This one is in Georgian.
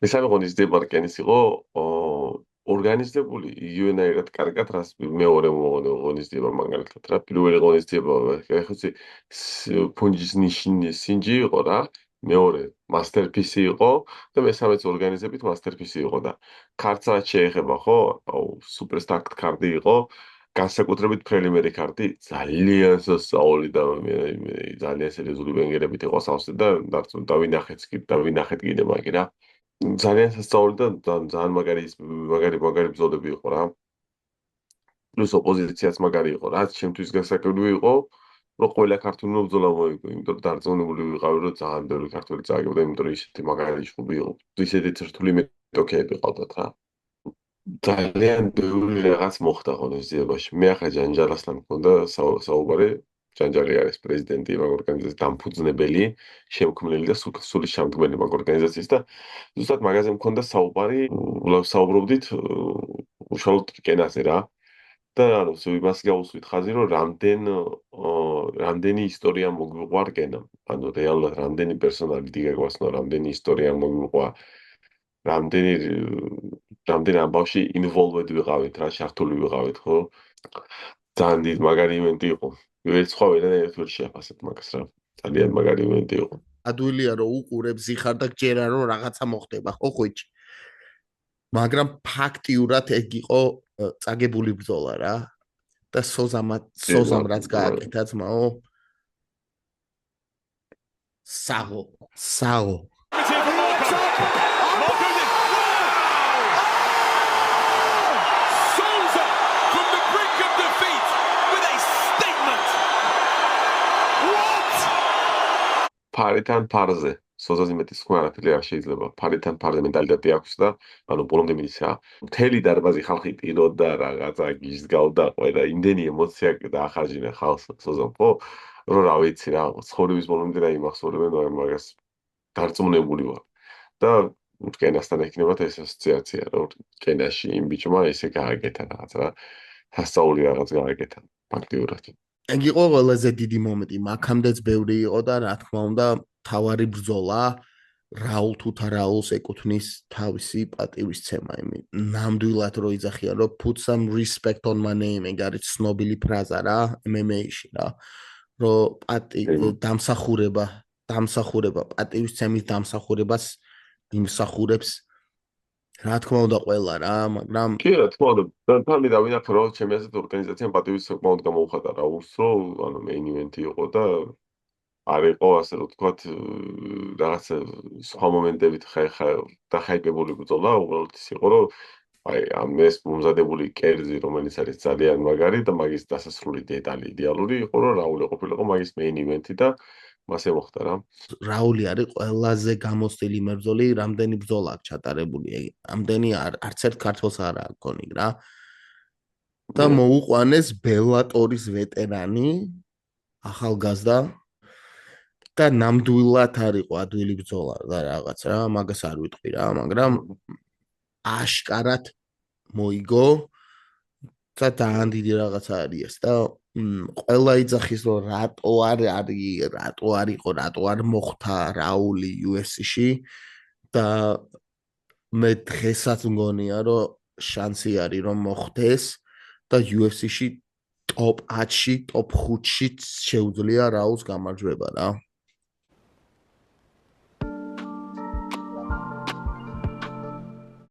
მესამე ღონისძიება რკენის იყო ორგანიზებული იგივენაირად კარგად, რაც მეორე ღონისძიება მაგალითად რა. პირველი ღონისძიება ეხოცი ფუნჯის სინჯი იყო რა. მეორე მასტერპისი იყო და მესამეც ორგანიზებით მასტერპისი იყო და ქართს რაც შეეხება ხო? აუ სუპერსტარ ქარდი იყო. განსაკუთრებით პრელიმერი ქარდი ძალიან სასწაული და ძალიან სერიოზული ვენგერებით იყო სავსე და დავინახეთ კიდე მაგი რა. ძალიან სასწაული და ძალიან მაგარი ბრძოლები იყო რა. პლუს ოპოზიციაც მაგარი იყო რა. ჩემთვის გასაკვირველი იყო, რომ ყველა ქართული ბრძოლა მოიგო, იმიტომ რომ დარწმუნებული ვიყავი, რომ ძალიან ბევრი ქართველი წააგებდა, იმიტომ რომ ისეთი მაგარი ჯგუფი იყო. ისეთი ცრთული მეტოქეები ყავდათ რა. ძალიან ბევრი რაღაც მოხდა ღონისძიებაში. მე ახლა ჯანჯალასთან მქონდა საუბარი. ჯანჯალი არის პრეზიდენტი მაგ ორგანიზაციის დამფუძნებელი, შემქმნელი და სული შემქმნელი მაგ ორგანიზაციის და ზუსტად მაგაზე მქონდა საუბარი, საუბრობდით უშუალოდ რკენაზე რა. და ანუ იმას გავუსვით ხაზი, რომ რამდენი ისტორია მოგვიყვა რკენამ. ანუ რეალურად რამდენი პერსონალი დიგაგვასნო, რამდენი ისტორია მოგვიყვა, რამდენი ამბავში ინვოლვედ ვიყავით რა, ჩართული ვიყავით, ხო? ძალიან დიდ მაგარი ივენტი იყო. ვერც სხვა ვერანაირად ვერ შეაფასებ მაგას რა. ძალიან მაგარი ივენტი იყო. ადვილია რომ უყურებ ზიხარ და გჯერა რომ რაღაცა მოხდება, ხო ხვიჩი? მაგრამ ფაქტიურად ეგ იყო წაგებული ბრძოლა რა. და სოზამ რაც გააკეთა ძმაო. საღო. ფარიდან ფარზე. სოზაზე მეტის სხვა არაფერი არ შეიძლება. ფარიდან ფარზე მენტალიტეტი აქვს და ანუ ბოლომდე მინისა. მთელი დარბაზი ხალხი ტიროდა რაღაცა გიზგავდა ყველა იმდენი ემოცია დაახარჯინა ხალხს სოზამ ხო? რომ რა ვიცი რა, ცხოვრების ბოლომდე რა იმახსოვრებენ მაგას დარწმუნებული ვარ. და რკენასთან ექნებათ ეს ასოციაცია, რომ რკენაში იმ ბიჭმა ესე გააკეთა რაღაც რა. სასწაული რაღაც გააკეთა ფაქტიურად. ეგ იყო ყველაზე დიდი მომენტი, მაგამდეც ბევრი იყო და რა თქმა უნდა, თავარი ბრძოლა რაულ თუთარაულს ეკუთვნის თავისი პატივისცემა. ნამდვილად რო იძახია, რომ put some respect on my name, ეგ არის ცნობილი ფრაზა რა, MMA-ში რა. რომ დამსახურება, პატივისცემის დამსახურებას იმსახურებს რა თქმა უნდა ყველა რა, მაგრამ კი რა თქმა უნდა, თამი დავინახე რომ ჩემი ასეთ ორგანიზაციამ პატივისცემად გამოუხატა რა უსრო, ანუ main event-ი იყო და არ იყო ასე რომ თქვათ რაღაც სხვა მომენტებით დახაიპებული ბრძოლა, უბრალოდ ის იყო რომ აი ამ ეს მომზადებული კერძი რომელიც არის ძალიან მაგარი და მაგის დასასრული დეტალი იდეალური იყო რომ რაული ყოფილიყო მაგის main event-ი და მასე მოხდა რა. რაული არის ყველაზე გამოცდილი მებრძოლი, რამდენი ბრძოლა აქვს ჩატარებული, ამდენი არც ერთ ქართველს არ აქვს გონი რა. და მოუყვანეს ბელატორის ვეტერანი ახალგაზრდა და ნამდვილად არისო ადვილი ბრძოლა და რაღაც რა, მაგას არ ვიტყვი რა, მაგრამ აშკარად მოიგო და ძალიან დიდი რაღაცა არის ეს და ყველა იძახის რომ რატო არ მოხდა რაული UFC-ში და მე დღესაც მგონია რომ შანსი არის რომ მოხდეს და UFC-ში top 10-ში, top 5-ში შეუძლია რაულს გამარჯვება რა.